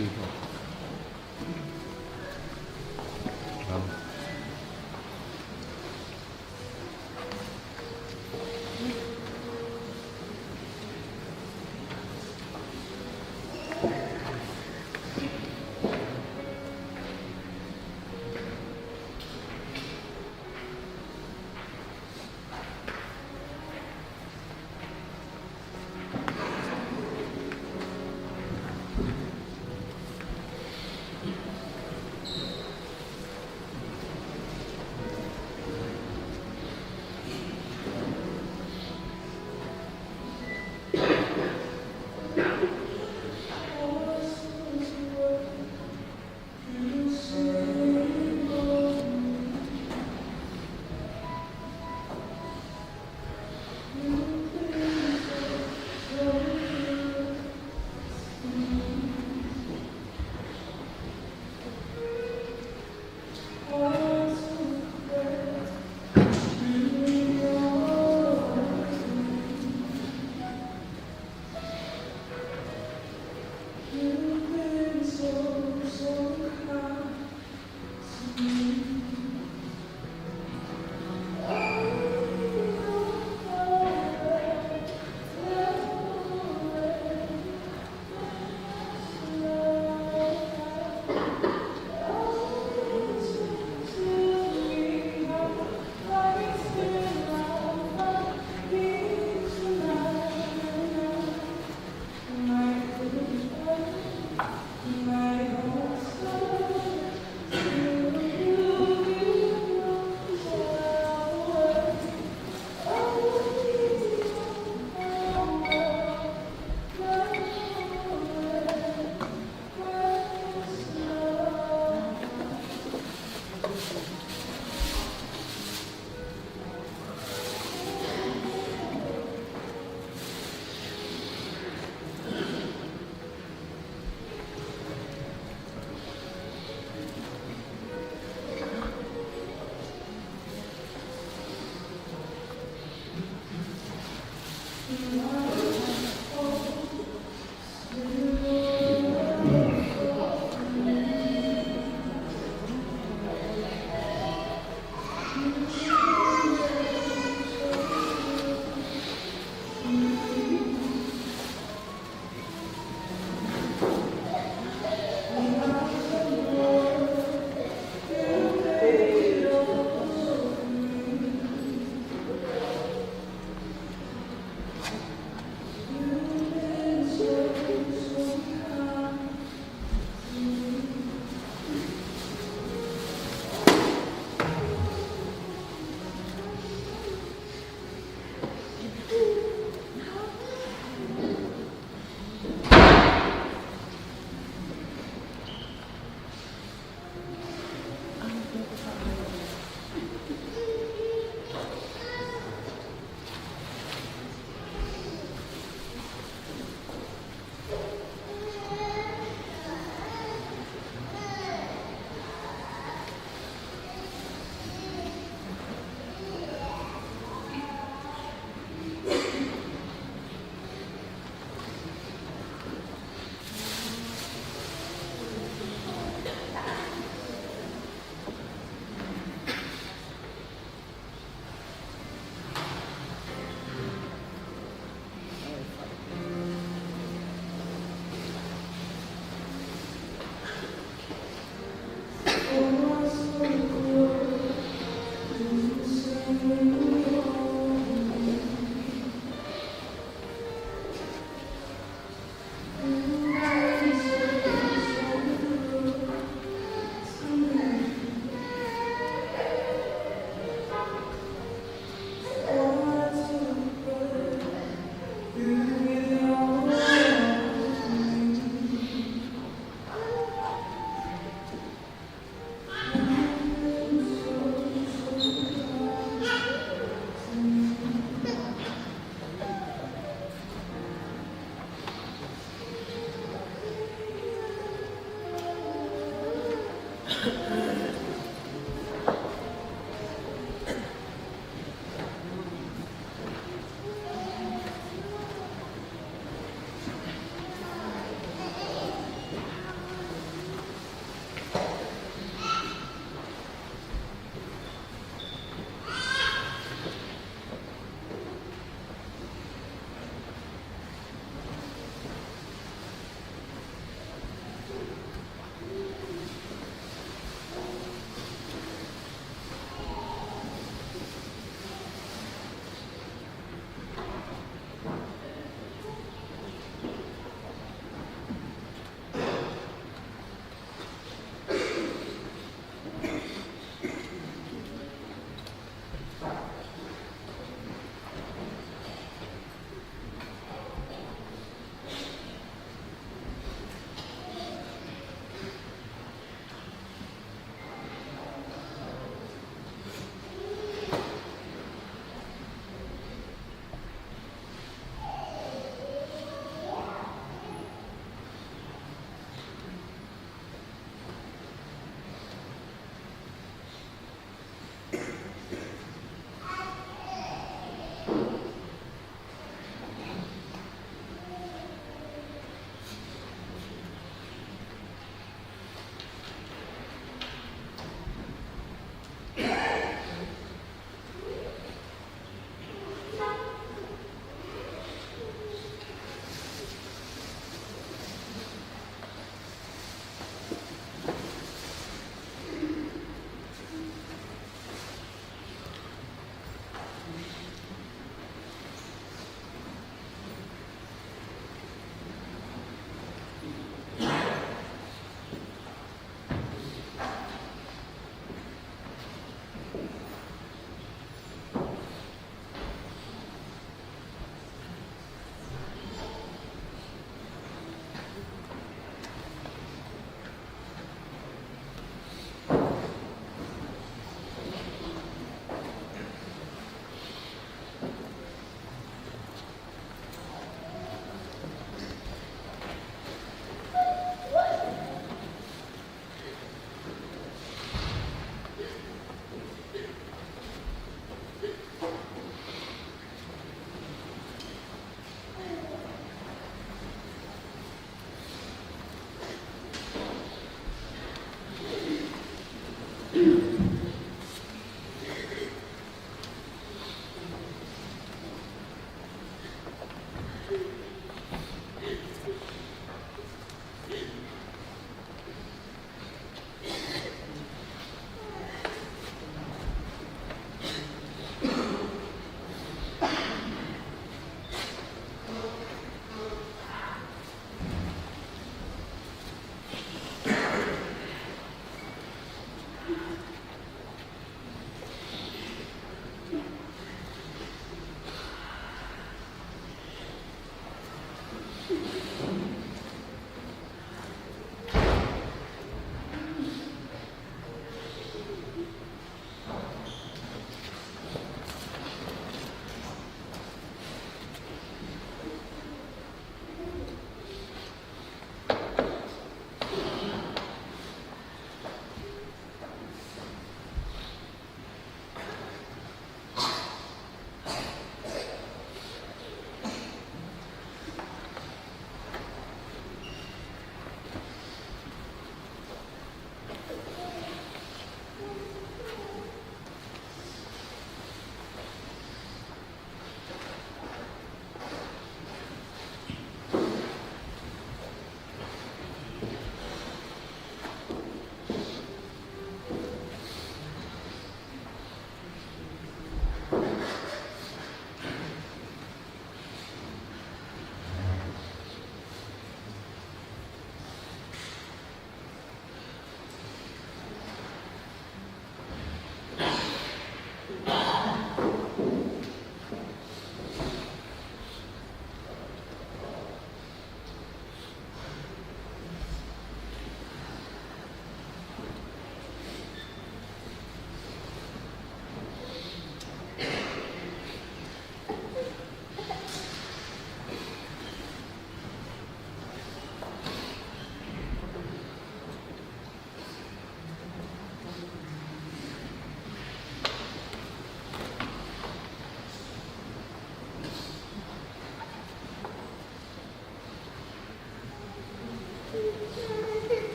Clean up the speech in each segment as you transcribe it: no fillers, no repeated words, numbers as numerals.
people. Um,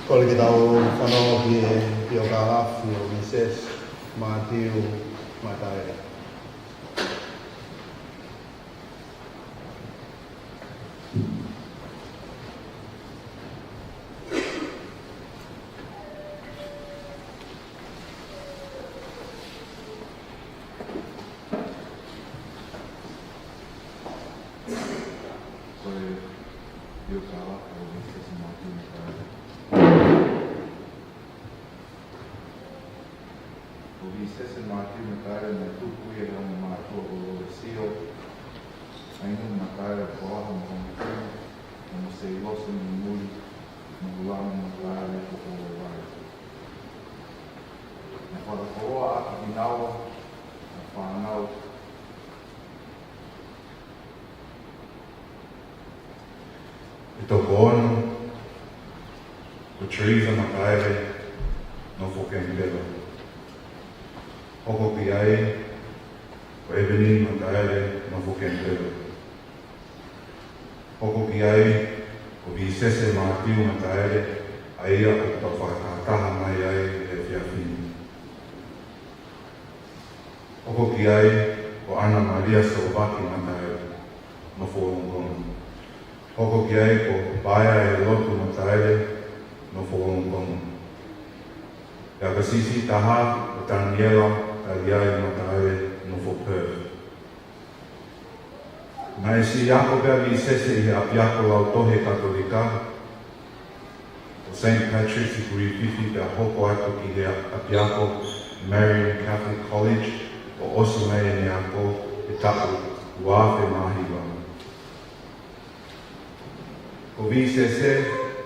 Ko le ki tau whanau ki o ka lafi o ni ses ma tiu ma taere. Toko ono, ko Teresa Makaere, no Whokempela. Hoko ki ai, ko Evelyn Makaere, no Whokempela. Hoko ki ai, ko Visese Matiu Makaere, a ia o ka whakataha mai ai e whiawhini. Hoko ki ai, ko Ana Maria Sovaki Makaere, no Whorongonu. Hoko ki ai ko Paia e Lotu Mataere no Whorongonu. Ia ka sisi taha o Taniela Taliai Mataere no Whopeu. Na e si ako pia vi sese i apiako lau tohe katolika o St. Patrick's i kuri whiwhi pia hoko atu ki he apiako Marian Catholic College o oso mei ni ako e tapu uawhe mahiwa. Ko VCC,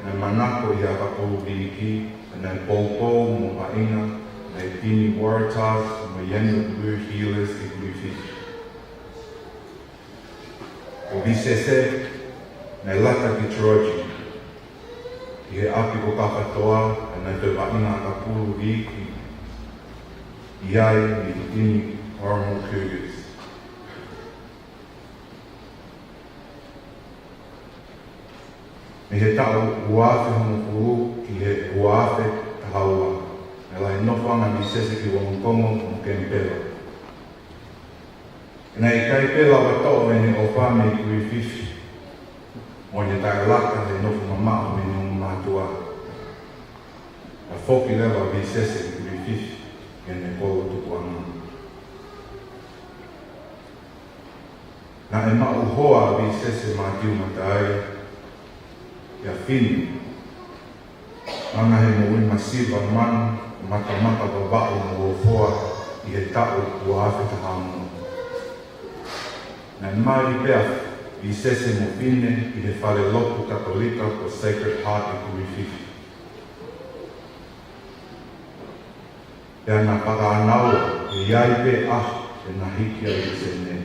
na manako i aka polu biniki, na poupou mo hainga, na tini Waratahs, mo Yenu Blue Healers i Kuiwhi. Ko VCC, na lata ki Troji, i he api ko kapatoa, na te hainga aka polu biniki, i ai ni tini Hormel Cougars. Me he tau uawhe hono kuru ki he uawhe tahaua. Me lai nofanga ni sese ki Wongongo mo Kempela. E nei kai pela wa tau e ne o whame i kui whiwhi. Mo ne tai laka he nofu mamao me ni matua. A whoki lewa vi sese i kui whiwhi e ne kolo tuku anga. Na e mau hoa vi sese matiu matai. Ia whini. Mana he mo ui masiva manu, mata babao mo ufoa i he tau ua hawhi tahamu. Na mai pia i sese mo whine i he whare lopu katolika o Sacred Heart i Kuiwhiwhi. Ia na whakaanaua i iai pe e na hikia i se ne.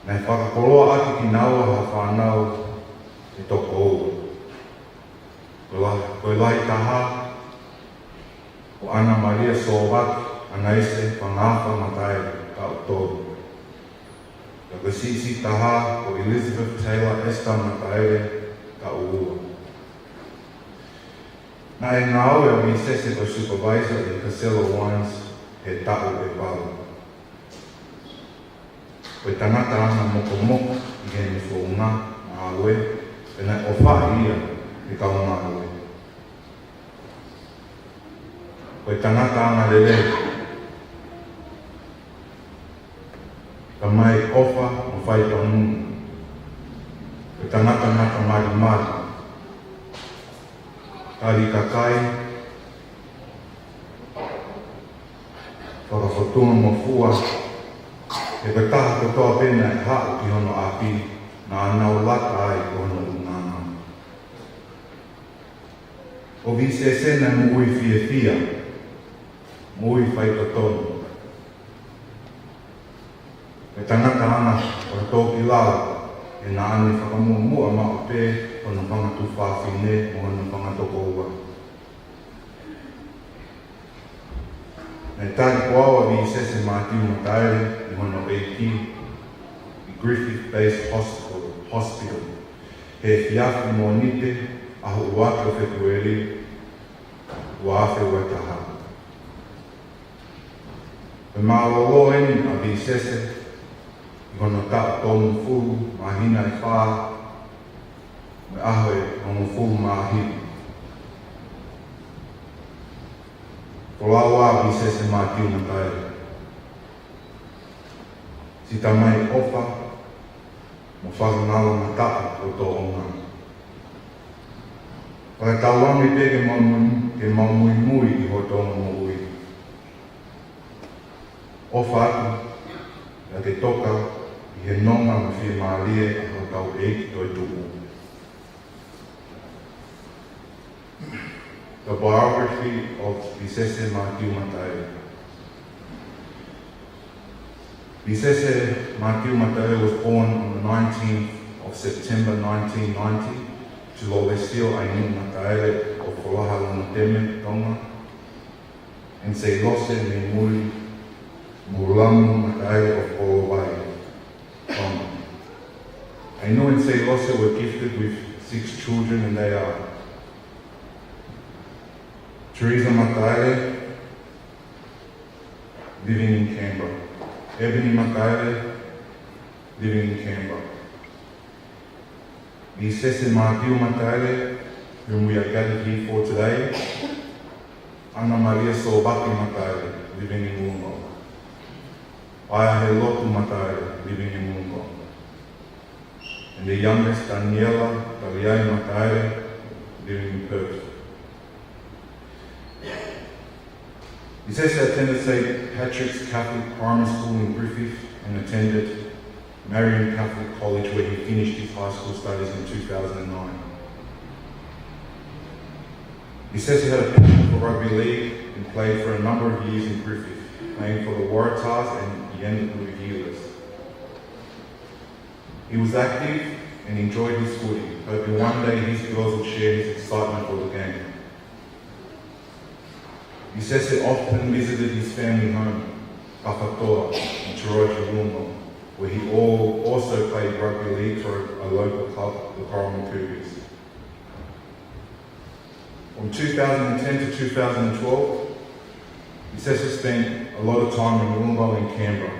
Na whakakoloa aki ki naua ha whanau e toko oua. Koe lai taha o Ana Maria Sovaki, ana ese whangawha matai ka o tōru. Ka koe sisi taha o Elizabeth Taylor Esther matai ka o ua. Na e ngāo e mi sese ko supervisor e Casella Wines he tau e wala. Koe tangata ana moko i he ni whonga na awe, pena o wha ia e ka unga awe. Koe tangata ana lele, ka mai ofa o whai taununu. Koe tangata naka mari, kari kakai, whakawhatunga mo fua, e koe taha katoa pena e hao ki hono api, na anau lata ai ko hono unanga. O VCC na mo ui fia, mo ui whaikatonu. E tangata ana o tōki lau, e nā ane whakamua ma o pē, o na whangatu whawhine, o na whangatoko ua. E tāki koawa VCC mātiu mataere, i hono eiki, Griffith-based hospital. He whiawhi mo nite, aho uake o whetueri, uafe ua taha. E mālolo eni a Bisese, I hono ka tonu fulu, mahina I whā, me aho e hono fulu mahiri. Kolaua Bisese mātiu mataere. Si ta mai ofa, mo whakanalo mataka o tō onga. Waka tauangi pe ke maumui mui I ho tōna mo ui. Ofa atu, na te toka I he nonga ma whia maalie a ho tau eiki toi tuku. The biography of Bisese Mātiu Mataere. Bisese Mātiu Mataere was born on the 19th of September 1990 to Lolesio Ainu Mataere of Kolaha Lonoteme, Tonga, and Se Lose Me Muri Mulamu Mataere of Kolowai, Tonga. Ainu and Se Lose were gifted with 6 children, and they are Teresa Mataere, living in Canberra. Ebony Mataere, living in Canberra. Bisese Mātiu Mataere, whom we are gathered here for today. Ana Maria Sobaki Mataere, living in Wollongong. Ayahe Lotu Mataere, living in Wollongong. And the youngest, Daniela Taliai Mataere, living in Perth. Bisese attended St. Patrick's Catholic Primary School in Griffith and attended Marian Catholic College, where he finished his high school studies in 2009. Bisese had a passion for rugby league and played for a number of years in Griffith, playing for the Waratahs and Yendapu Healers. He was active and enjoyed his footy, hoping one day his girls would share his excitement for the game. Bisese often visited his family home, Kapatoa, in Toroji Wollongong, where he also played rugby league for a local club, the Coromon Cougars. From 2010 to 2012, Bisese spent a lot of time in Wollongong and Canberra,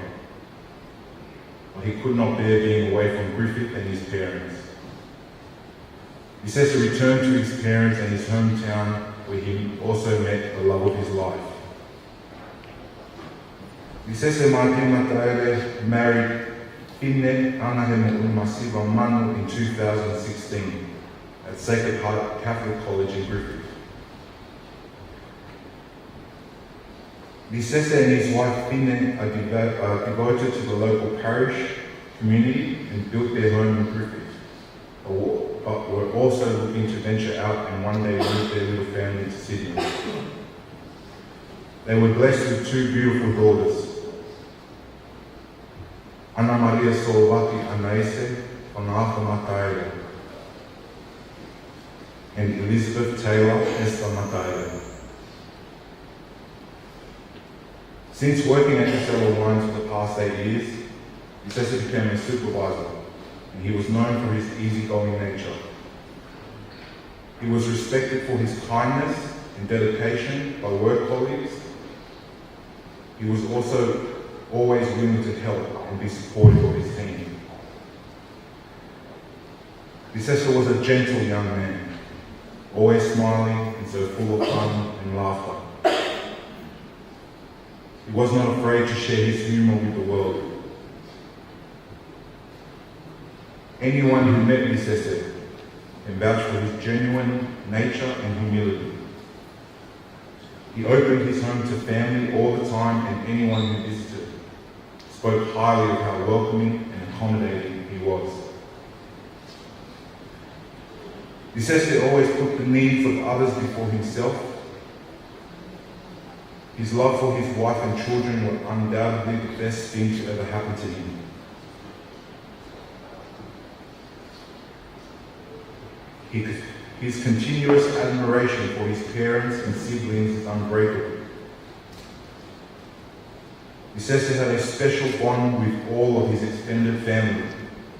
but he could not bear being away from Griffith and his parents. Bisese returned to his parents and his hometown, where he also met the love of his life. Bisese Mātiu Mataere married Fine Anaheme Umasiva Manu in 2016 at Sacred Heart Catholic College in Griffith. Bisese and his wife Fine are devoted to the local parish community and built their home in Griffith, but were also looking to venture out and one day move their little family to Sydney. They were blessed with 2 beautiful daughters, Ana Maria Solvaki Anaise Onaka Mataere and Elizabeth Taylor Esther Mataere. Since working at the Cell Wines for the past 8 years, Bisese became a supervisor, and he was known for his easygoing nature. He was respected for his kindness and dedication by work colleagues. He was also always willing to help and be supportive of his team. Bisese was a gentle young man, always smiling and so full of fun and laughter. He was not afraid to share his humour with the world. Anyone who met Bisese can vouch for his genuine nature and humility. He opened his home to family all the time, and anyone who visited spoke highly of how welcoming and accommodating he was. Bisese always put the needs of others before himself. His love for his wife and children were undoubtedly the best thing to ever happen to him. His continuous admiration for his parents and siblings is unbreakable. Bisese had a special bond with all of his extended family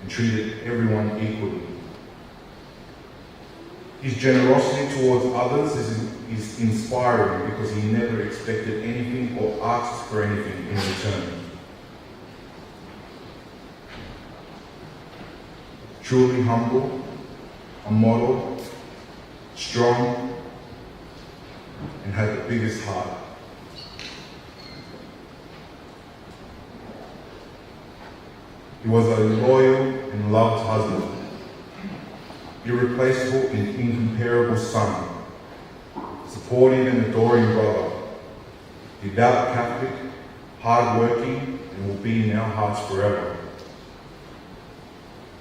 and treated everyone equally. His generosity towards others is inspiring because he never expected anything or asked for anything in return. Truly humble, a model, strong, and had the biggest heart. He was a loyal and loved husband, irreplaceable and incomparable son, supportive and adoring brother, devout Catholic, hard-working, and will be in our hearts forever.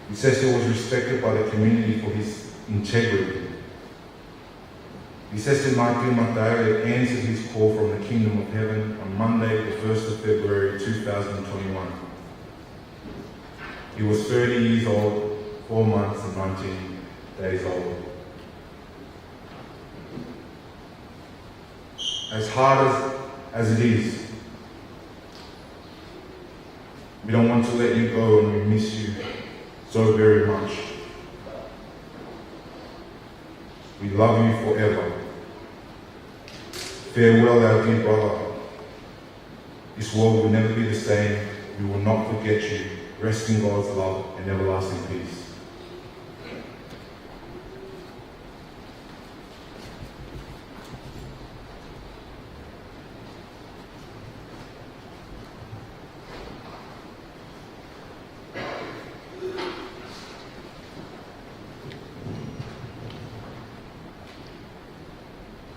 Licesio was respected by the community for his integrity. Licesio Martin Matare answered his call from the Kingdom of Heaven on Monday, the 1st of February 2021. He was 30 years old, 4 months and 19 days old. As hard as it is, we don't want to let you go and we miss you so very much. We love you forever. Farewell, our dear brother. This world will never be the same. We will not forget you. Rest in God's love and everlasting peace.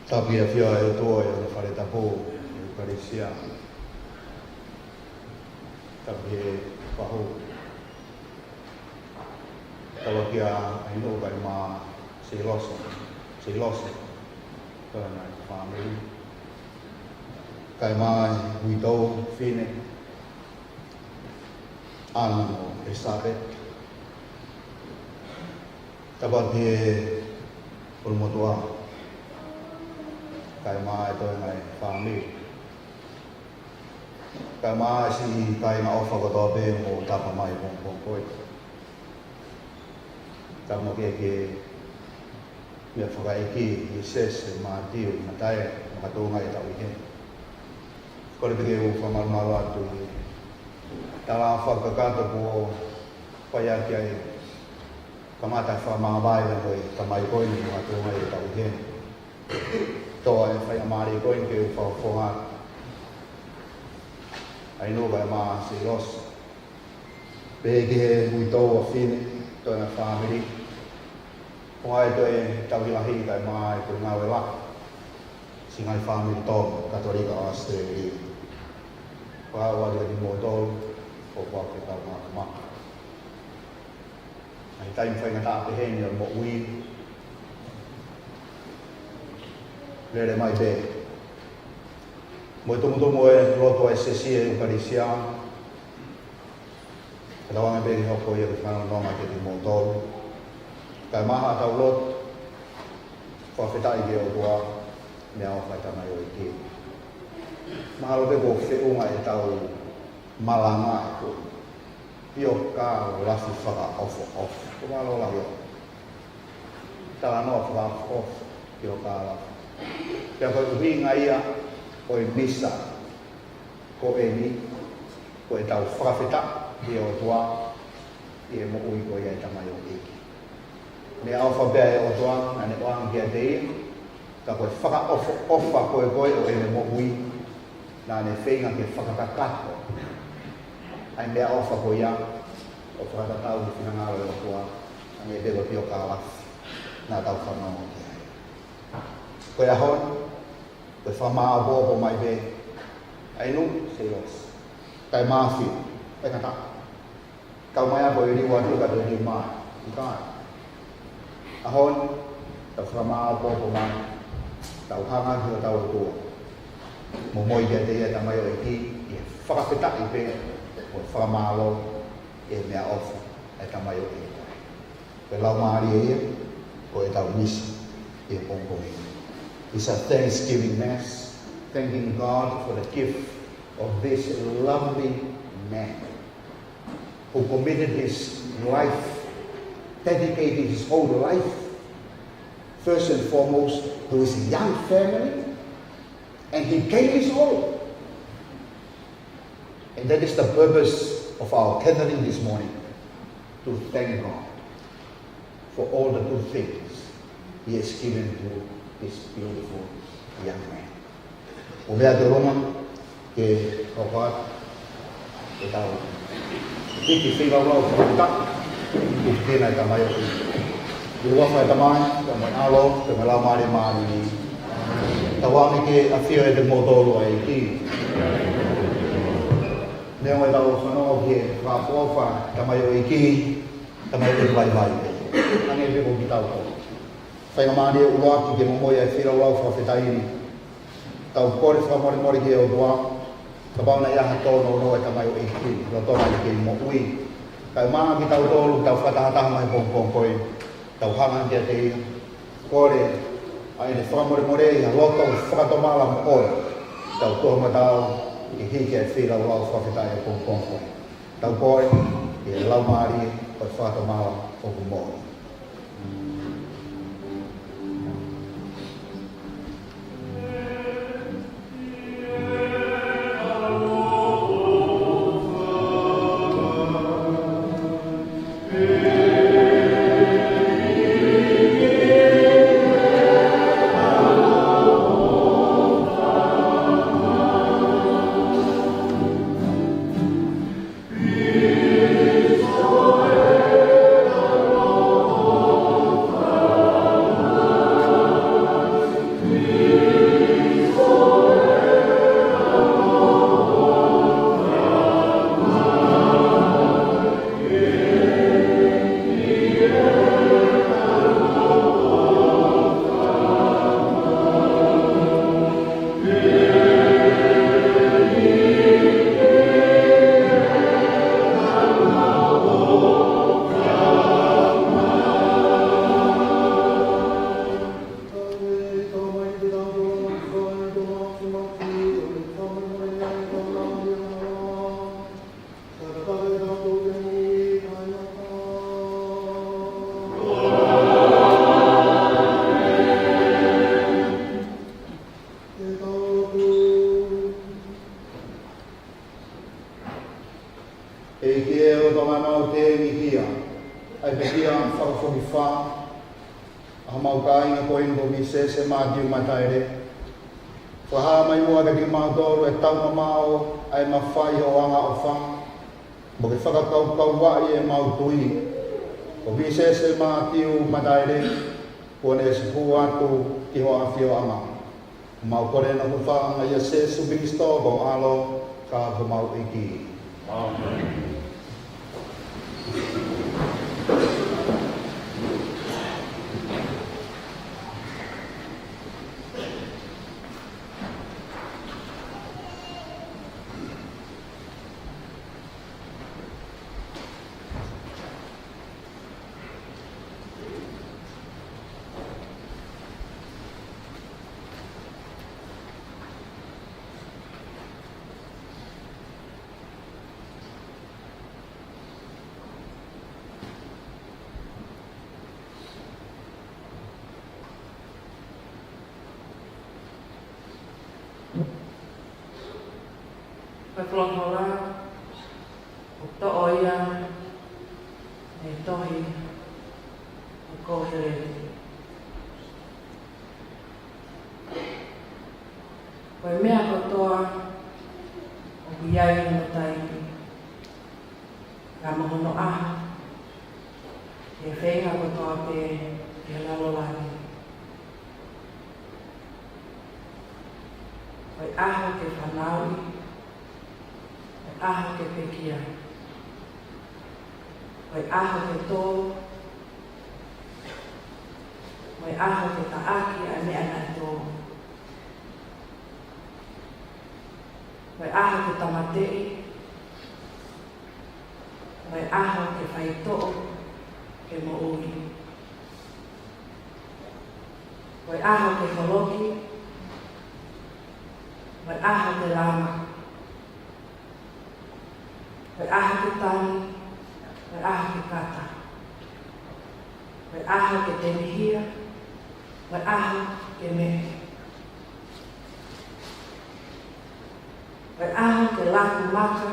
Tapia fia e toa e ona whare tapo e Eucharistia. Tapia e paho. Tawakia aino kai ma Siloso. Kana family. Kai ma huitau fine. Ano Elizabeth. Tawakia pulmotua. Kai mai toi ngai family. Kai mai si kai na ofa ko tobe mo tapa mai pong koi. Tamo ke ia whakai ki i ses ma tiu na tae ma tō ngai tau i he. Kore peke u whamarumaro atu i tala whakakata ko whaiaki ai kamata whamawai na koi tamai koi ni ma tō ngai tau i he. Toa e whai amari koe ke u whawhonga. Ai no kai ma Siloso. Peke he hui tau a whine, toi na family. Kung toi tau hilahi kai ma e kuri ngawe la. Singai family tō Katolika Australia. Kua wadi di motol, o kua ke tau ma. Ai taim whai ngata ape heni o mo ui. Lere mai be. Moi tomo e loto ai sesi e Eucharistia. Kalawangan be ki hoko i e whanau nonga ke di motol. Kai maha tau lot. Kua whetai ke o tua. Mea o whai tamai o i ki. Maha lo be ko whiunga e tau malanga e ko. Pio ka o lafi whaka ofo. Ko malo la hio. Tala no whaka off. Pio ka lafi. Pia koe uhinga ia, koe misa, ko e ni, koe tau whakawheta, i o tua, i e mo ui koe ia i tamai o iki. Me alfa bea e o tua, ane oang kia te ia, ka koe whaka koe koe o e me mo ui, na ane whenga ke whakakakato. Ai mea alfa koe ia, o whakatatau i whinangaro e o tua, ane e bego pio ka lafi, na tau whanau o kia. Koe ahon, koe whamaa bobo mai be, ai nu, Siloso. Kai maafi, kai kata. Kau mai ako i riwa tu kato i mai, i kai. Ahon, tau whamaa bobo mai, tau hanga ki o tau tua. Mo moi kia te ia tamai o i ki, i whakapeta i pe, o whamaa lo, e mea ofa, e tamai o i kai. Koe lau maari e ia, koe tau misa, e pongkongi. It's a Thanksgiving Mass, thanking God for the gift of this lovely man who committed his life, dedicated his whole life first and foremost, to his young family, and he gave his all. And that is the purpose of our gathering this morning, to thank God for all the good things he has given to this beautiful young man. Umea te roma ke kawhat ke tau. Iki whiwa lau whakata, ku tēnei ka mai o i. I rua whai tamai, ka mai alo, ka mai lau maare maare ni. Tawangi ke a whio e te motoro ai ki. Nea mai tau whanau ke whāpuawha, ka mai o i ki, ka mai o i vai vai. Ange te ko ki tau ko. Whainga maare e uro atu ke momoi ai whira lau whawhetairi. Tau kore whamore mori ke o doa. Ka pauna iaha tōno no e ka mai o i ki. Ka tōna i ke mo ui. Tau maa ki tau tōlu, tau whatahataha mai pong koe. Tau hanga kia te ia. Kore, ai ne whamore more i a loto whakatomala mo ora. Tau toha matau i hiki ai whira lau whawhetai e pong koe. Tau kore, i e lau maari o whakatomala o kumori. Se mātiu mataere. Whaha mai mua ka ki mātoro e tau mamao ai mawhai o anga o wha. Mo ke whakakau wai e mautui. O vi se mātiu mataere. Kone se hu atu ki ho awhio anga. Mau kore na ku wha ia se subisto bo alo ka ho mau iki. Amen. Pagkalanghala, Uktaoya, Netohi, Ukohiri. Koe mea katoa, o kiai no tai, ka mahono aha, e whenga katoa pe e lalolani. Koe aha ke whanauri, aho ke pekia. Wai aho ke tō. Wai aho ke taaki a mea na tō. Wai aho ke tamatei. Wai aho ke whaitō ke mo ui. Wai aho ke holoki. Wai aho ke lama. Wai aha ke tani, wai aha ke kata. Wai aha ke tenihia, Mai aho ke me. Mai aho ke laku maka,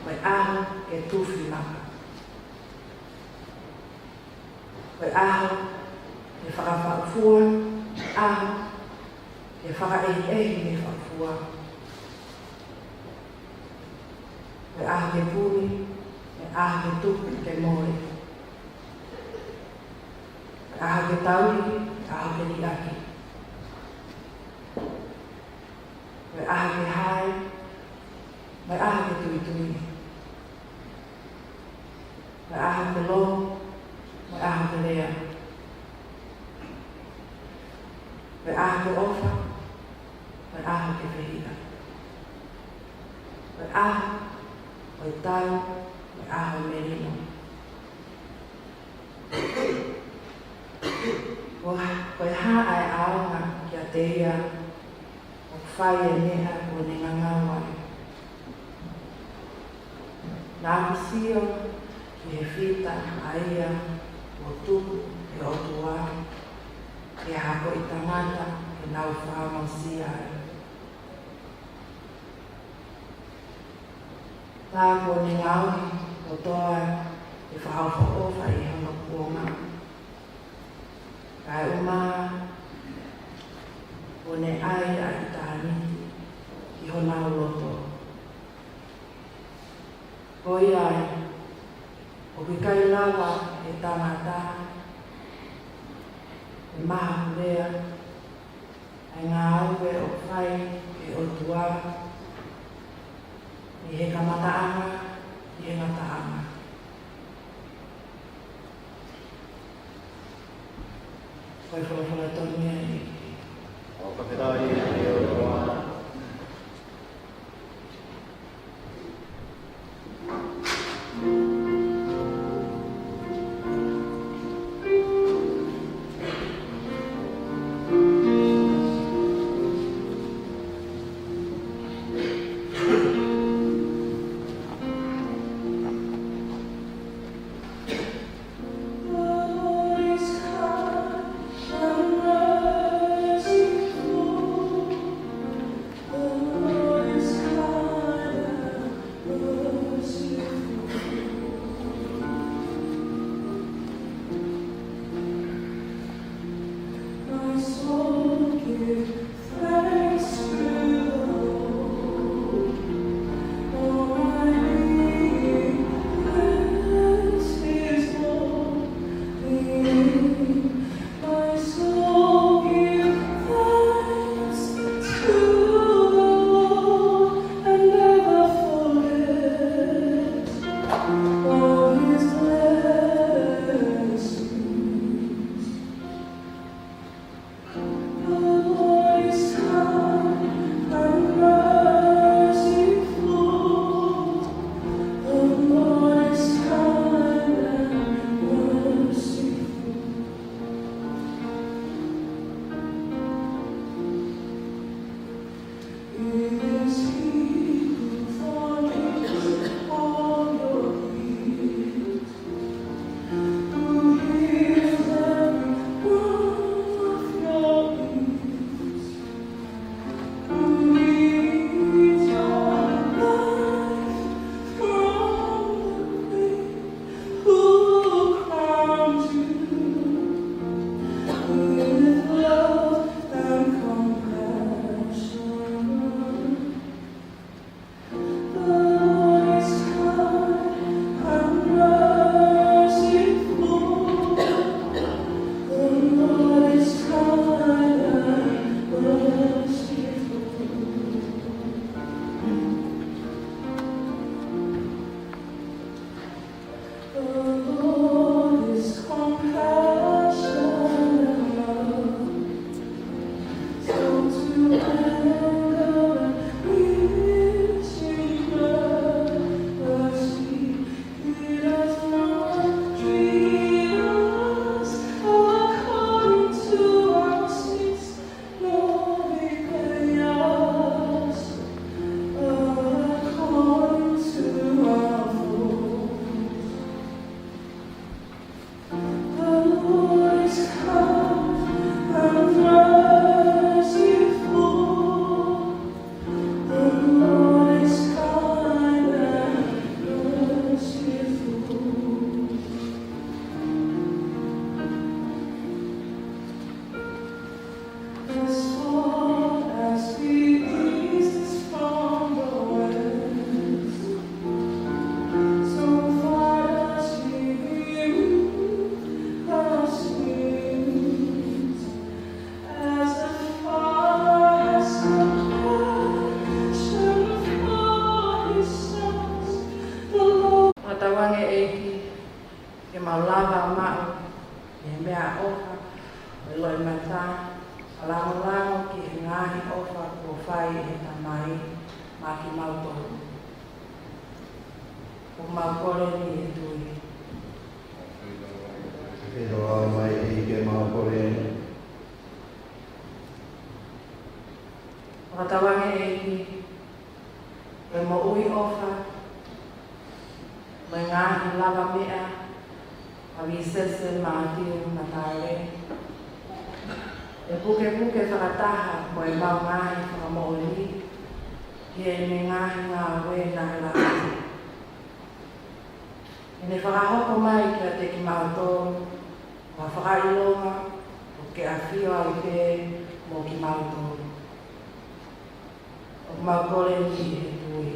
mai aho ke tuwhi maka. Mai aho ke whakawhaafua, mai aho ke whakaehi me whaafua. Mai aho ke puni, mai aho ke tuku ke moe. Mai aho ke tauri, mai aho ke liaki. Mai aho ke hae, mai aho ke tui. Mai aho ke lo, mai aho ke lea. Mai aho ke ofa, mai aho ke whehina. Mai aho, mai tau, mai aho merino. Koe ha ai aonga kia te ia o whai e neha o ne ngangawai. Nā kusio ki he whita a ia o tuku e o tua e hako i tangata e nau whāmau si ai. Tā ko ne ngaui o toa e whahauwha ofa i hanga kuonga. Kai uma o ne ai a i tāniti ki hona o loto. Koi ai, o ki kai lawa e tangata, e maha kurea, ai ngā aue o whai e o tua, i he kamataanga, i he ngataanga. Koi whakawhaka tonu e ni. O kapirai e o roa. mea ofa, e loi mata, alango ki he ngahi ofa kua whai e tamai, ma ki mautoro. O maukore ni e tui. E roa mai e ke maukore. Whakatawange e ki, e mo ui ofa, mai ngahi lava mea, a visese maatiu na tāre. E puke whakataha ko e mau ngahi whakamooli, ki e me ngahi ngā we na he lava. E ne whakahoko mai ki a te ki mautoro, wa whakailonga, o ke a whio ai pē mō ki mautoro. O maukore ni e tui.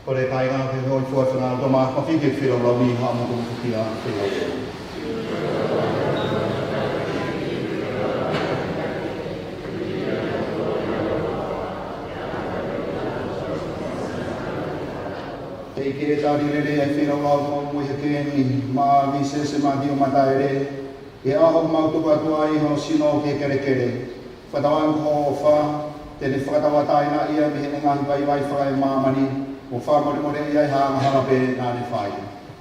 Ko re kai ngā ke hoi fuatanga o ma ka whike whiro lau ni ha mo kumu ki a whiro. Te ke tari rere e whiro lau mo mui he ni ma vi se ma di o matai re. E aho mautu katua i ho sino ke kere kere. Whatawan ko o wha, te ne whakatawatai na ia mi hene ngahi pai vai whakai mamani. O wha more more ia i hanga harape nā ne whai.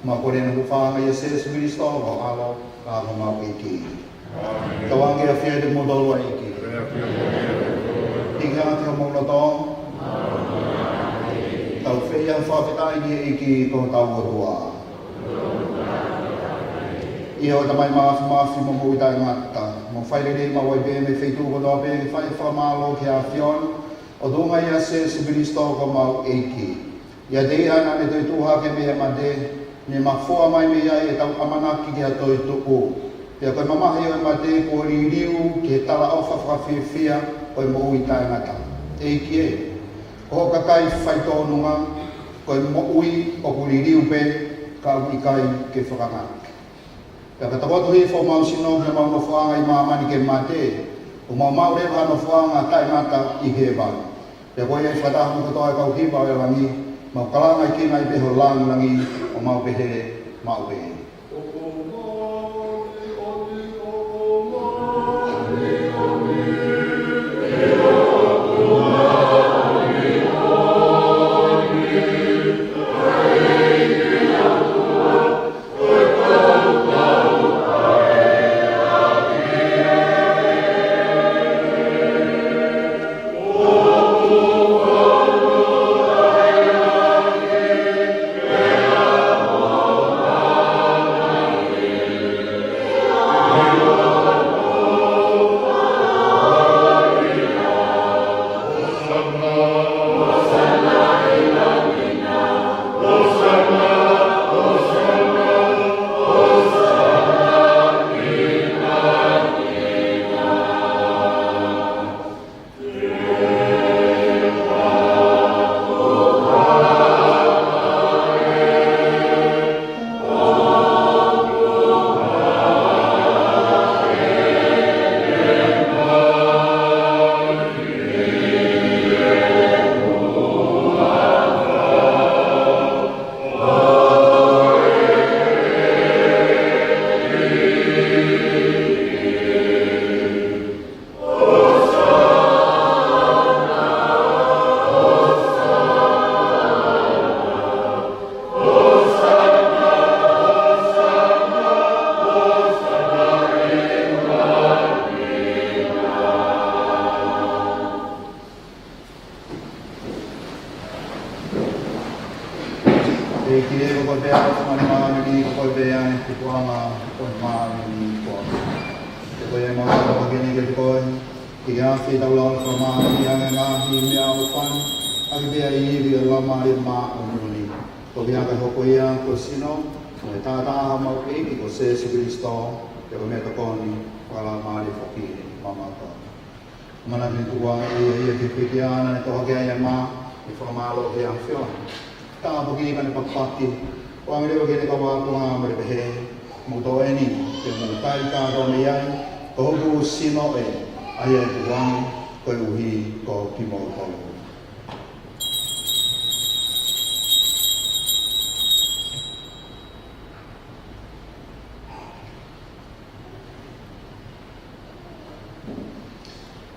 Ma kore na whanga i a Sesu Christo o alo ka ho mau i ki. Tawangi a whia te modolo i ki. Tika te ho mono tō. Tau whia whawhetai ni i ki ko tau o tua. Ia o tamai maafi mo mui tai ngata. Mo whairere ma wai be me whaitu ko tō be whai whamalo ki a whion. O dunga ia Sesu Christo ko mau eiki. Ia te ana me toi tuha ke mea ma te, me ma fua mai me iai e tau amanaki ki a toi tuku. Ia koe mamahi o ma te ko ririu ke tala ofa whawhiwhia koe mo ui tai ngata. Eiki e. Ko kakai whaitonunga, koe mo ui o ku ririu pe, ka ui kai ke whakangaki. Ia ka takotu hi fo mau sino me mau no whaanga i mamani ke ma te, o mau mau rewa no whaanga tai ngata i ke wau. Ia koe e whataha mo katoa e kau hipa o e wangi, mau kalanga i kina i peho langi o mau pehe mau pehe.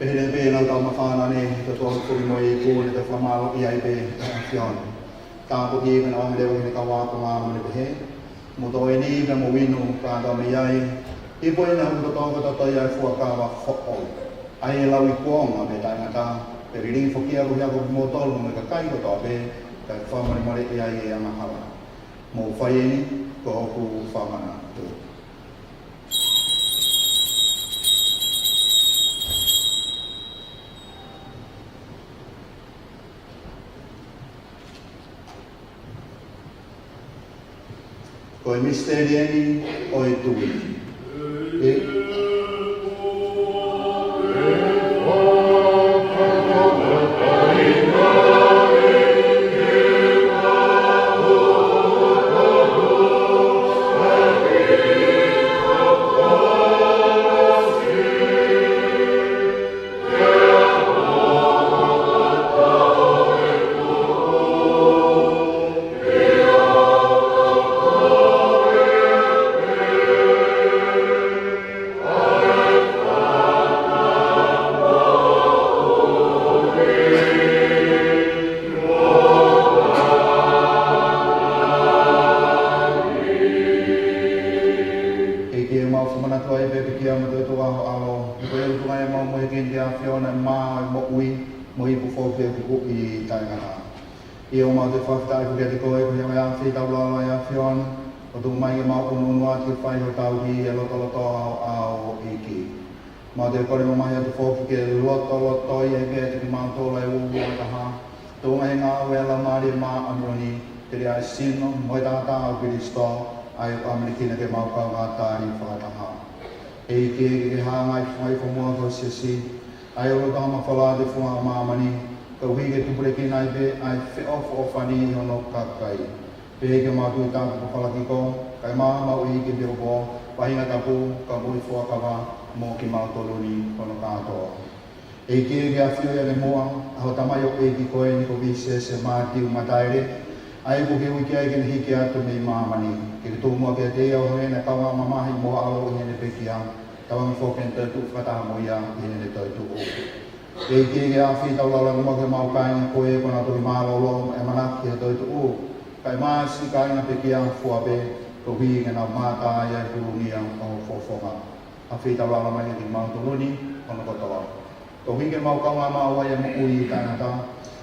Pehele pe lau tau mawhana ne, te toa kuri mo i kūne te whamalo i ai pe whion. Tāpo ki ikan o me lewa hine ka wāpa ngā mani pehe. Mo tō e ni me mo winu ka tau me iai. I po ina hu tō kata toi ai fua ka wa whoko. Ai e lau i kuonga me tai ngata. Pe riringi whokia ko hiako mo tolu me ka kai ko tō pe. Ka whamani mare i ai e amahala. Mo whai e ni, ko hoku whamana tū. Koe misteri eni o e tui. alo ko e tu mai mo e kin dia fiona ma mo ui mo i po pe ku i tai ngana i o ma te fakta ku ke ko e ku ya fi tau la ya fiona o tu mai ma ko no atu fai ho tau hi e lo to au iki ma te ko mo mai atu fo ke lo to i e ke te ma to la u ta ha tu mai nga we la ma ri ma amoni te ria sino mo ta ta o Kristo ai Amerikina ke mau ka ngata i whakataha. E ke hanga i whai whamua ko sisi, ai o ta ma whala de whunga mamani, ka hui ke tupure ki nai pe, ai o whani i hono kakai. Pe ke mau tui tāku ko whala ki ko, kai maa mau i ke biro ko, wahinga tapu, ka mui whuakawa, mō ki mau toluni hono kātoa. E ke a whio ia le mua, aho tamai o e ki koe ni ko vise se mātiu mataere, ai ko ke wiki ai ke hiki atu nei mamani ke tu mo ke te o hene ka wa mama hi mo alo ni ne pekia ka wa fo ken te tu fata mo ya ni ne te tu o e ke a fi ta la mo ke mau ka ni ko e ko na tu ma lo e mana ke te tu o kai ma si ka na pekia fo abe ko wi na ma ta ya tu ni a fo ma a fi ta la ma ni ma tu ni ko na ko to ko wi ke mau ka ma wa ya mo ui ka na ta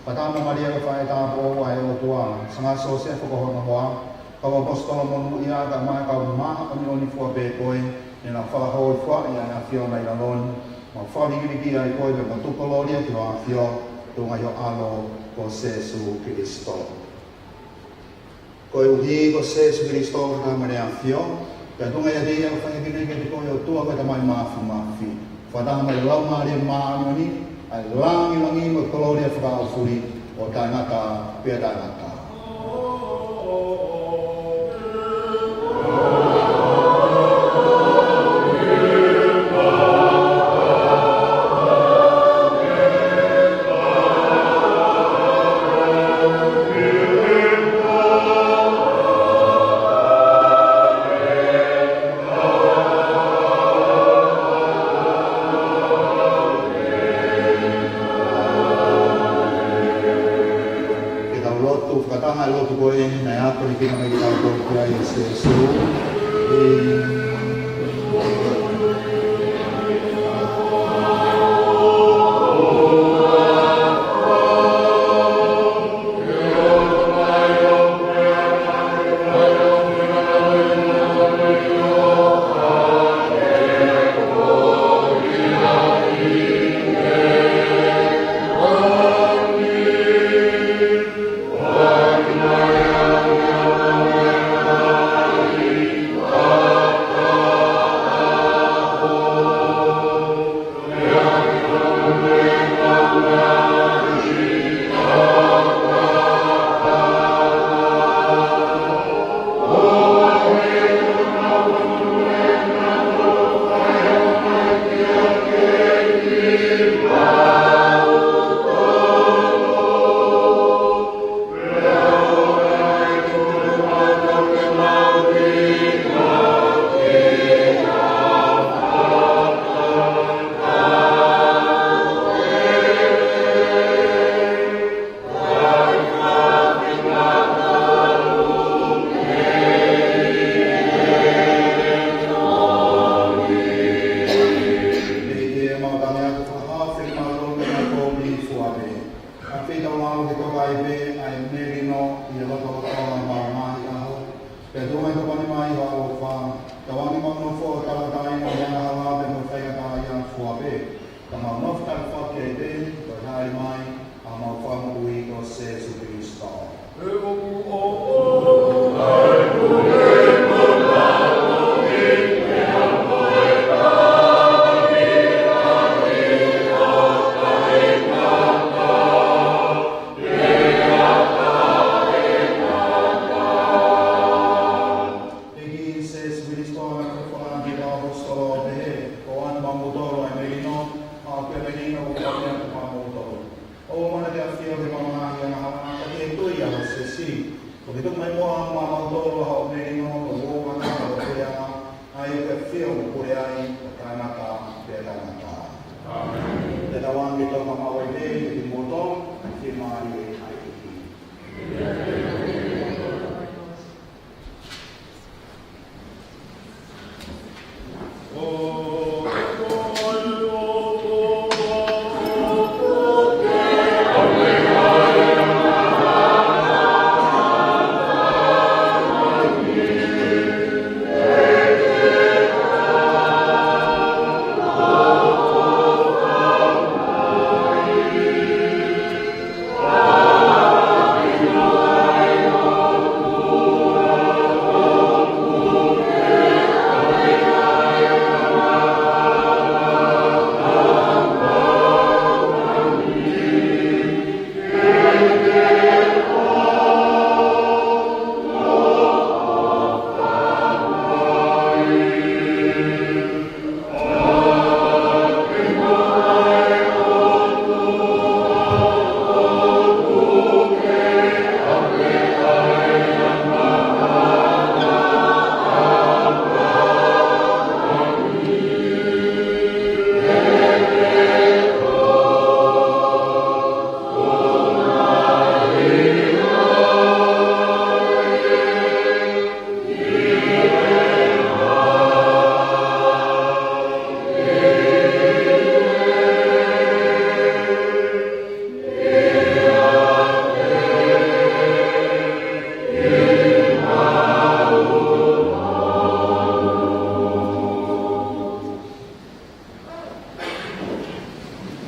Patama Maria ka whae tā po ai o tua, sanga sose whakahono hoa, kawa apostolo monu ia ka mai ka maha o ni fua pe koe, ni na whakahoi fua ia na whio mai la lon, ma whawingiriki ai koe pe ma tukoloria ki hoa whio, tu ngai o alo ko Sesu Kristo. Koe uhi ko Sesu Kristo ka mare a whio, ka tu ngai a dea whangiriki ki koe o tua koe tamai mafi. Whataha mai lau maria maangoni, ai langi mo koloria whakao furi o tainata pia tainata.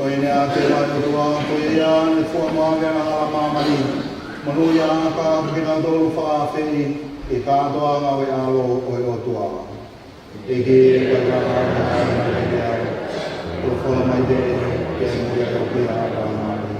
Koe nea te mai urua, koe ia ne fua mawe na hala mamari. Manu ia ka kina tolu whakawhi e kātoa ngawe alo o e otua. E ke koe ka kātoa ngawe te ao. Ko whala mai te ke muia e opi a ka mamari.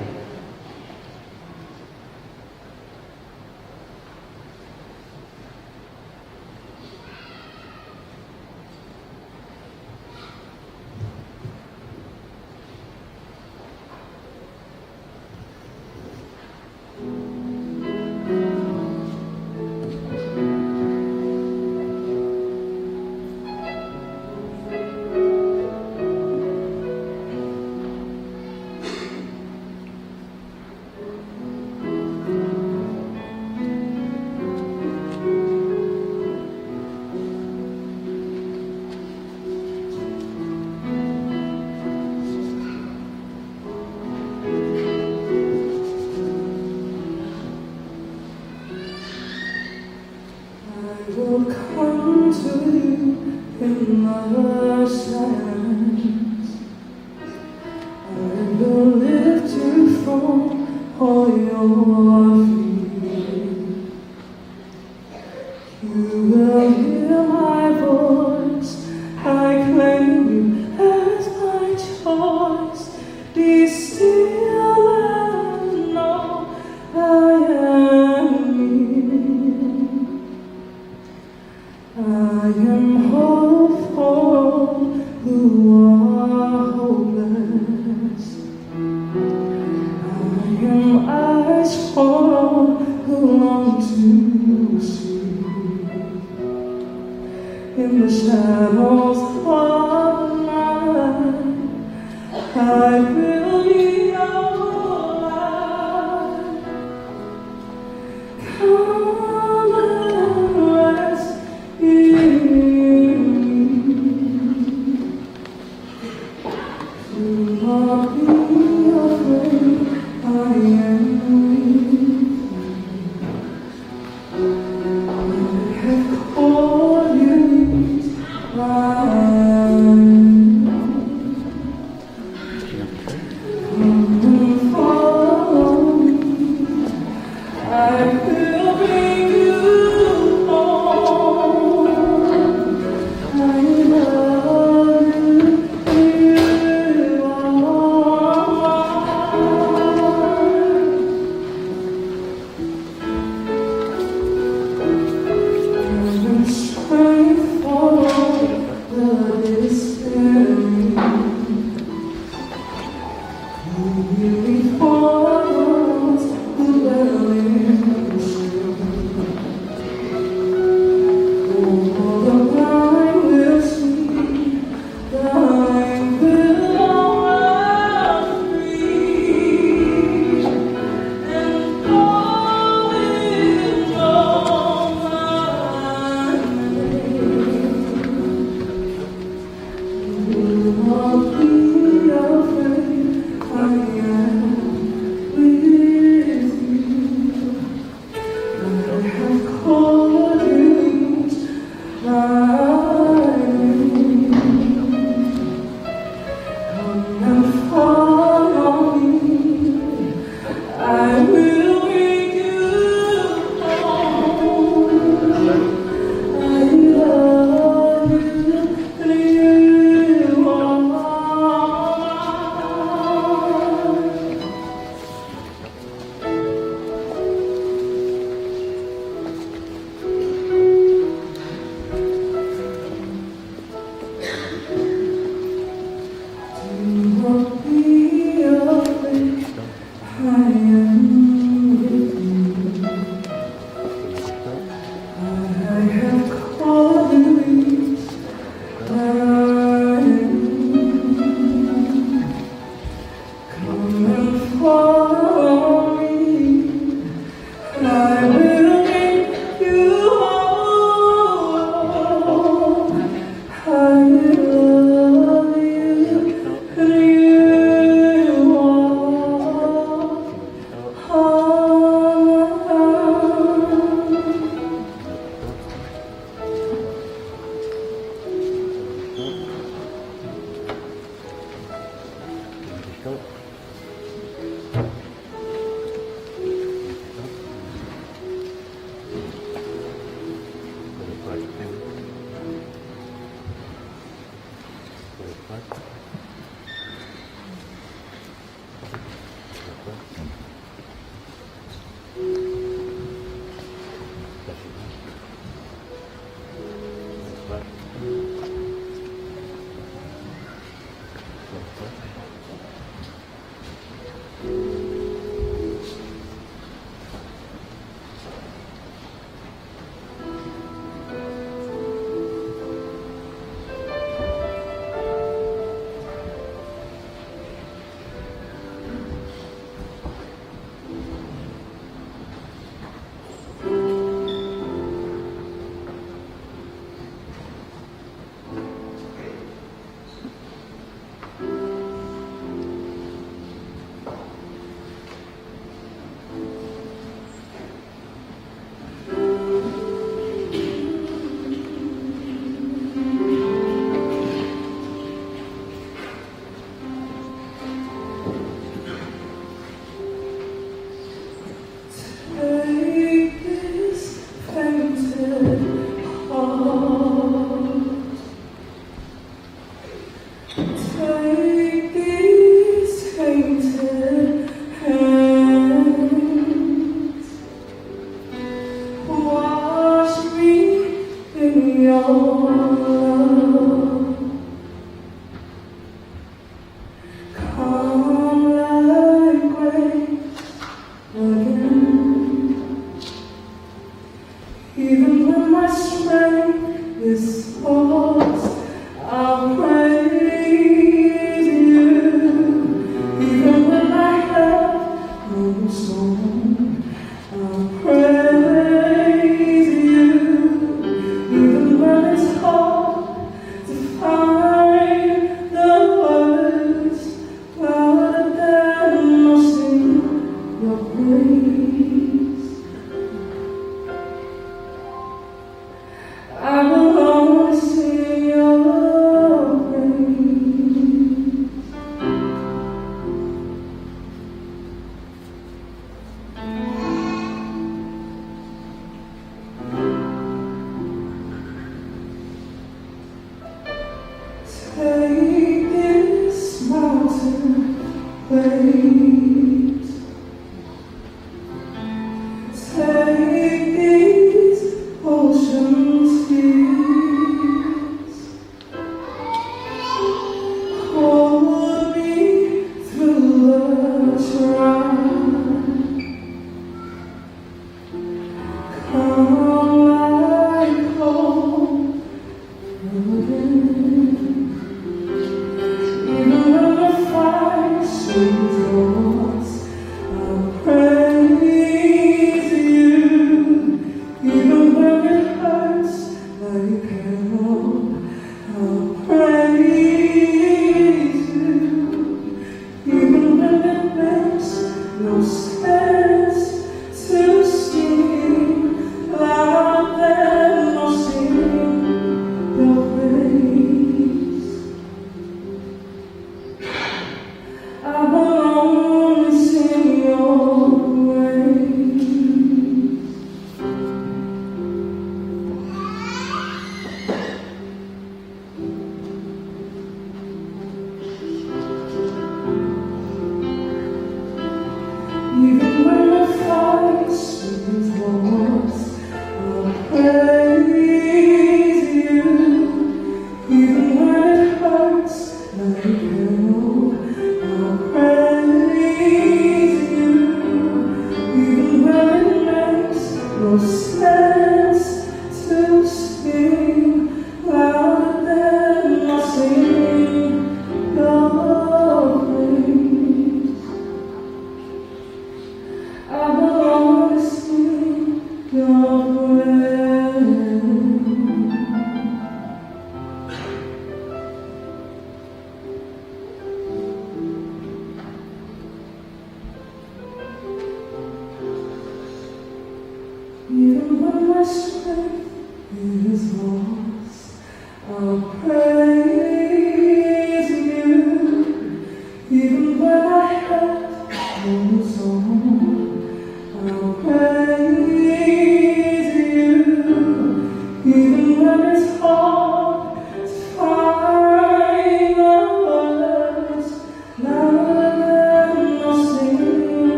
Even when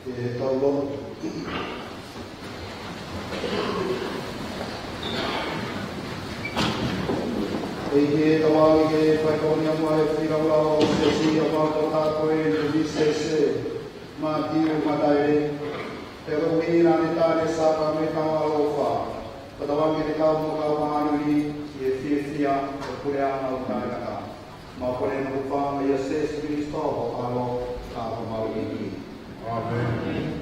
e tau lono. E ke tawangi ke whaikonia mua e whiraurao se si o mātou tāko e te visese mā tiu mataere. Te rohi nā ne tāne sāka me kawa alofa. Ka tawangi te kau mo kau mahanuri i e whiawhia o kure ana o tāinaka. Mā kore no wha me Jesus Christo o alo tāko mau i ki. Amen.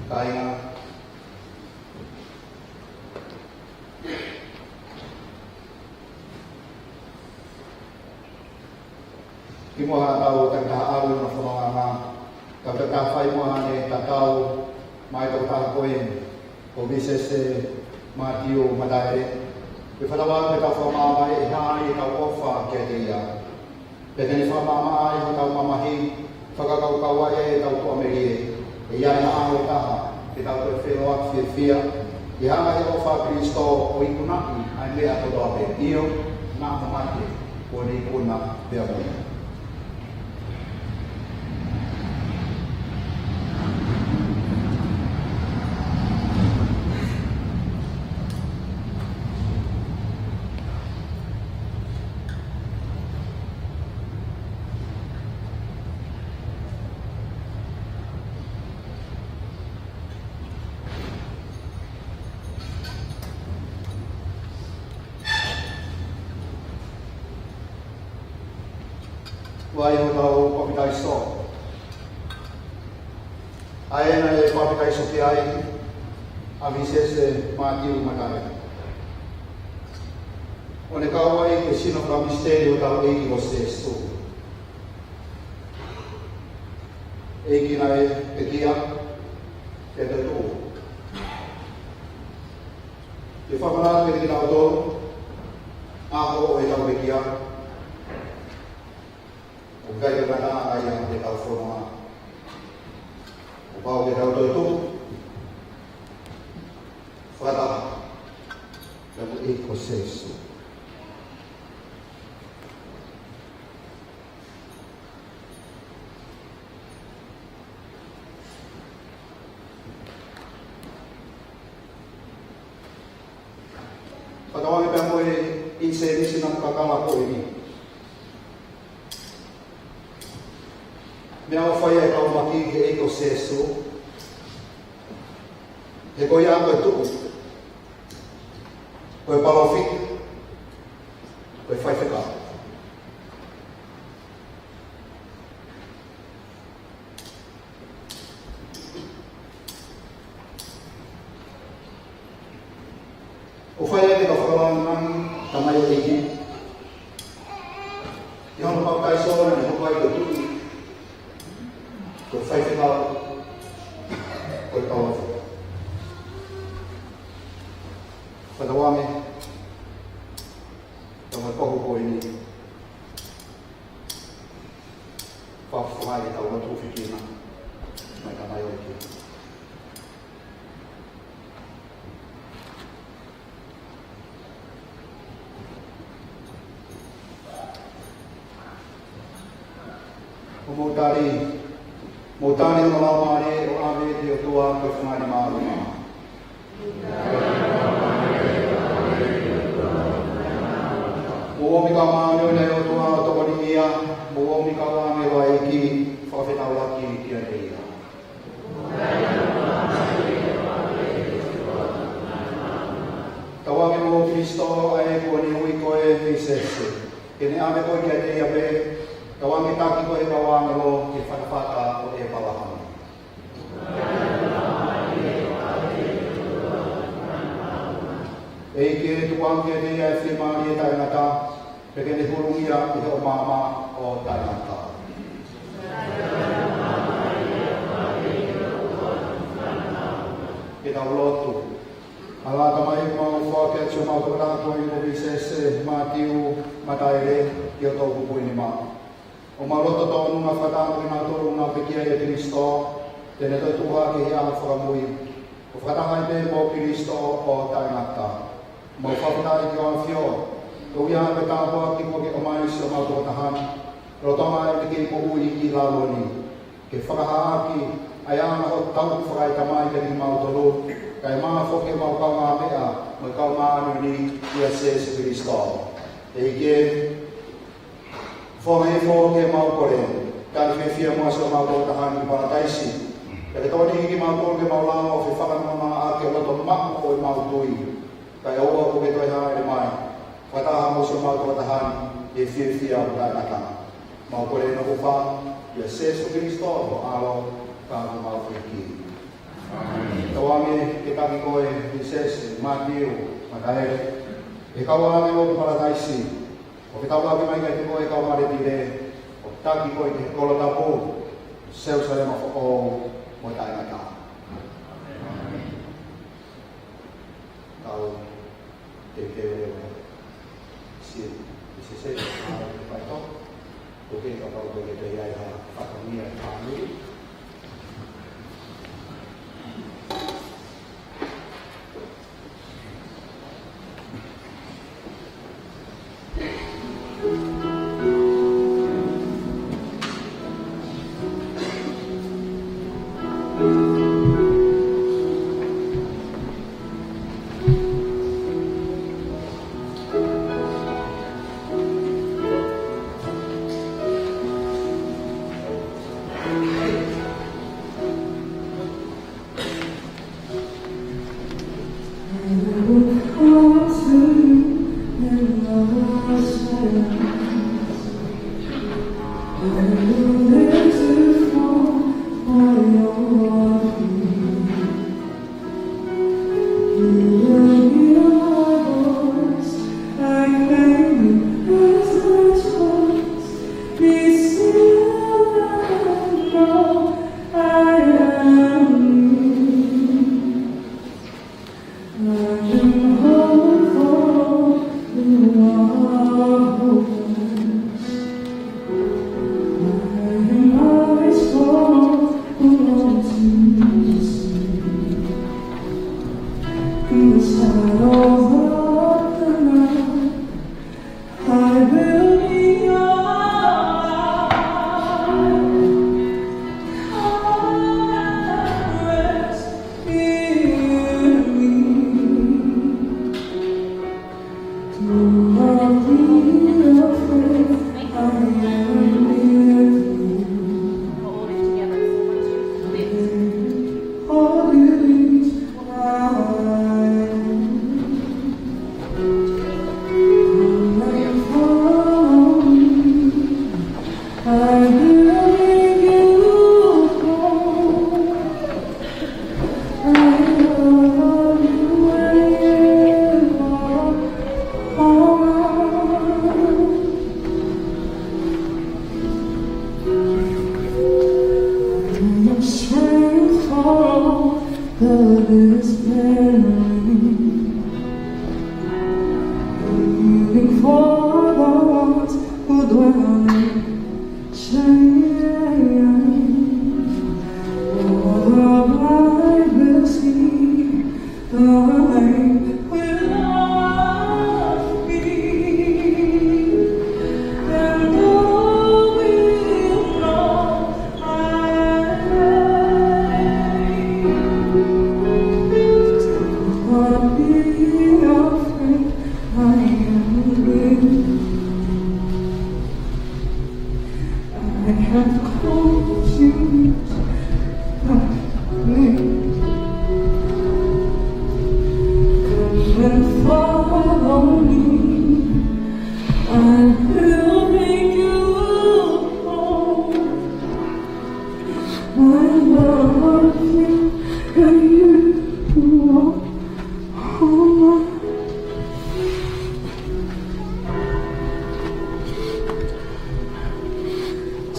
Tainga. Ki mo ha tau tang ta alu na whamanga ka te ka whai mo hane ta tau mai tau ta koe o visese mā tiu mataere. Ki whanawa me tau whamama e hāi e tau ofa kia te ia. Pe teni whamama ai ho tau mamahi whakakau kawa e tau kuamerie. E iai na aho taha te tau te whenua whiawhia. I hanga e ofa Kristo o ikunaki ai mea toto ape io nā mamate o ni kuna pia muna. Wai ho tau papitai so. Aena e papitai so ki ai a visese mā tiu matare. O ne kaua i ke sino ka misterio tau eiki o se estu. Eiki na e te kia, te te tū. Te whamanā te ki nao tōru, aho o e tau e kia. O gai ka nā ai ang te tau whanua. O pao te tau tō tō. Whata. Tau e ko se estu. Whakawangi pia moe i se nisi na kakala ko i ni. Mea o whai e kau maki he eiko sesu. He koi a koe tuku. Koe palofi. Koe whai wheka. O whai e ka whakalangang tamai o eiki. I hono pau kai sōna ni hokai koe tuku. Koe whai wheka. Koe palofi. Whakawame. Tamai kohu koe ni. Whawhai e tau watu whikina. Mai tamai o eiki. O Motari no lau mare o ave te o tua koe whangani māruma. Mo omi ka māneo nei o tua tokoni ia, mo omi ka wāme wa e ki whawhenau laki ki a reira. Ka wāme mo Kristo ai kua ni hui koe visese. Kene ame koe ki a reira pe, ka wāme taki koe ka wāme lo ki whakawhaka o e palahana. E ke tuangi e reia e whimari e tainata, pe kene hurungia i heo māma o tainata. E ke tau lotu. Ala tamai mau whake atu mau tōrāko i o visese Mātiu mataere ki o tōku pui ni mā. O maroto tōnu ngā whatangu i ngā tōru ngā pekia e Kristo, tēne tō tuha ki hea whakamui. O whatangai te mō Kristo o taingata. Mau whawhatai ki o awhio, tō ia me tāpua ki mo ke o mai si o mau tō tahani. Rotonga e te ki mo ui i laloni. Ke whakahaaki, ai ana o tau whakai tamai te ni mau tōru, kai maa whoke mau kau ngā mea, mai kau maa anu ni ia Jesu Kristo. E ike, whonge whoke mau kore, kai me fia mua sa mau tō tahani parataisi. Kai tōni hiki mau kore mau lao o whiwhaka ngā ake o lato maku o i mau tui. Kai aua ko ke toi haere mai, whataha mo sa mau tō tahani, e fia o tai naka. Mau kore no uwha, ia Jesu Kristo o alo, ka mau whiki. Tawame ke kami koe Visese, Mātiu, mataere. E kaua ame o parataisi. O ke tau ake mai kai te koe kau mare tire. O taki koe te kolo tapu. Seu sarema whoko mo tai ngata. Kau te keo si Visese, Mātiu, Paito. O ke kau koe te iai ha whakamia whanui.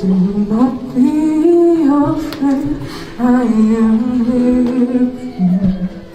Do not be afraid, I am with you.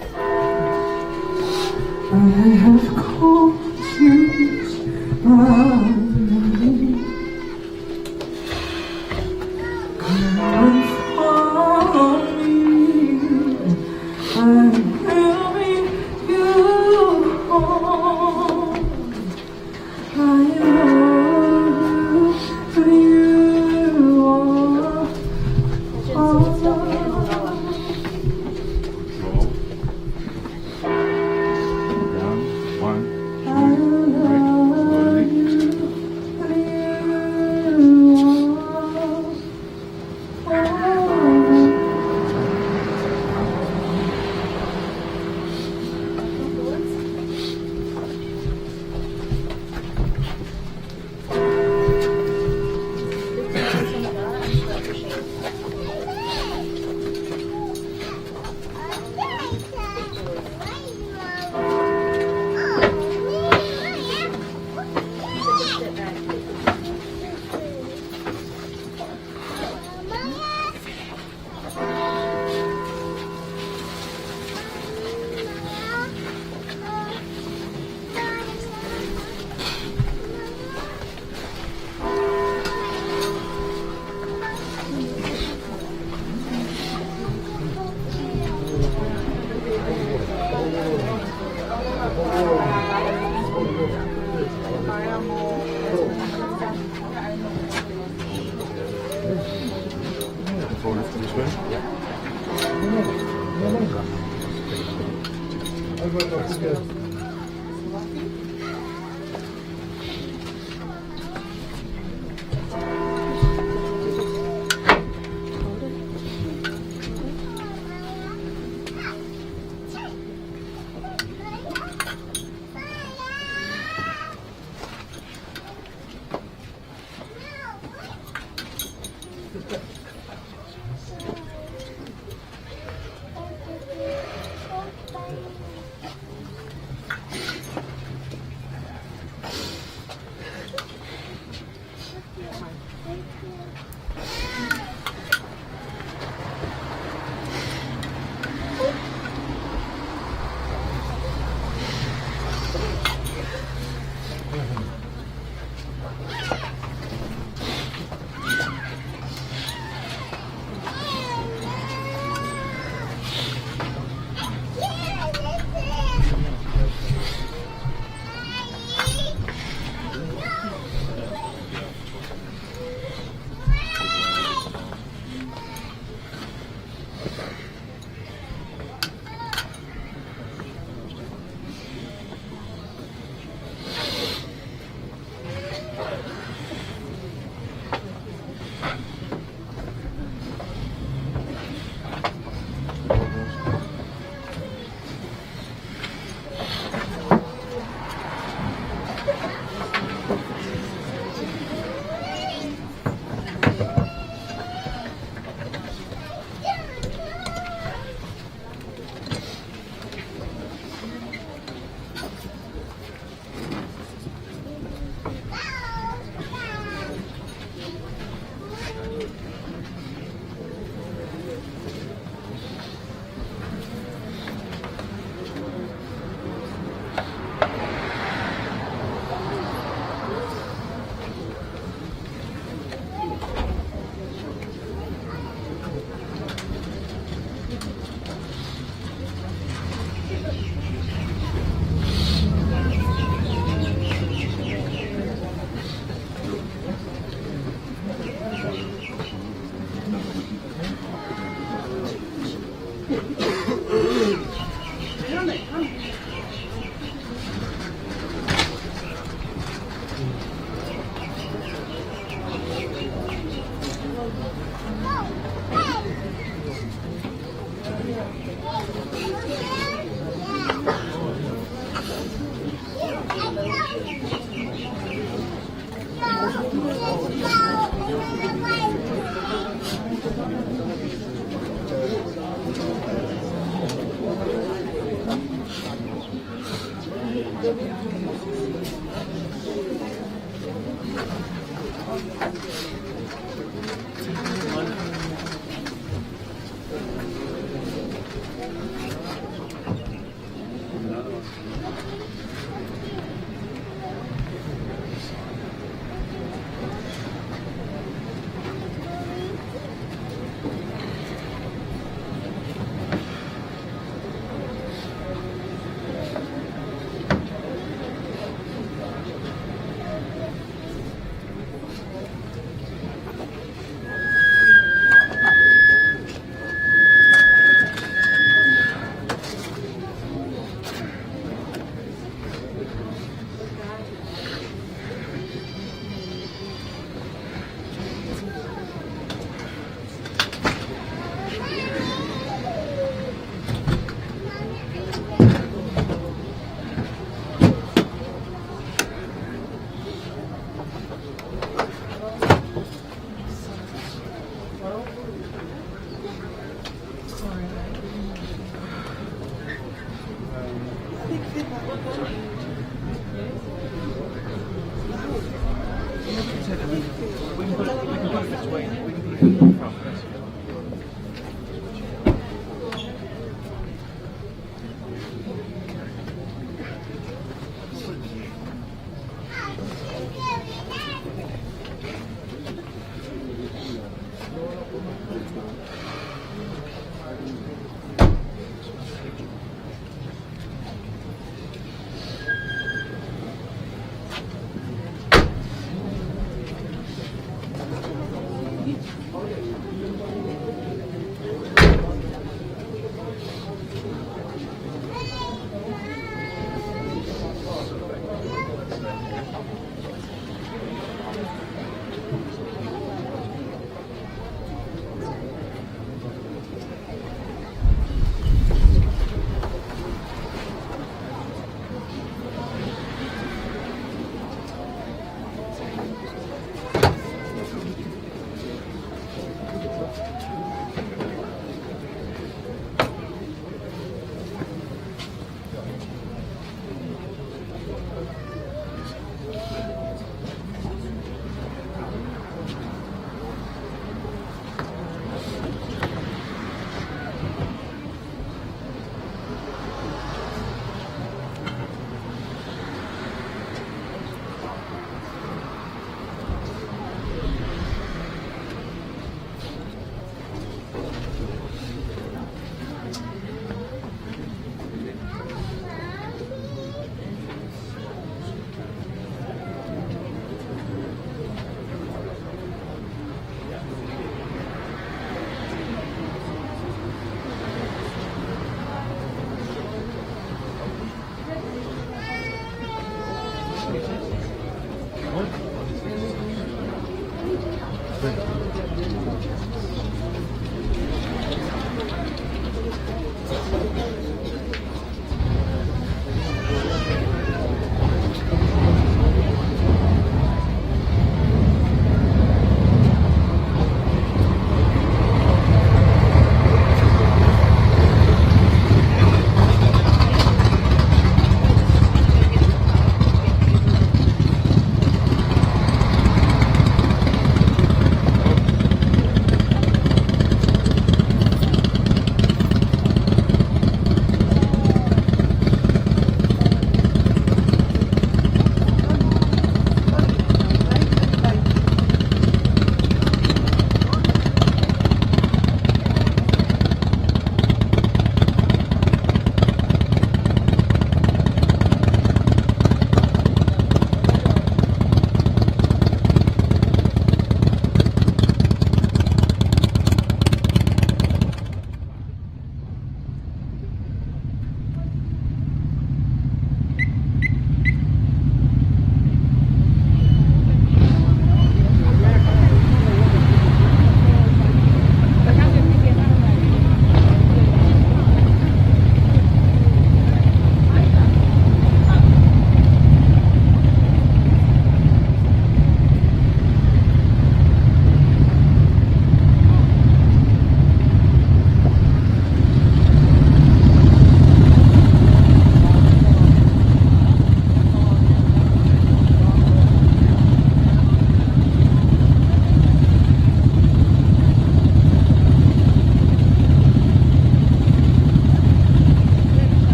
Sorry.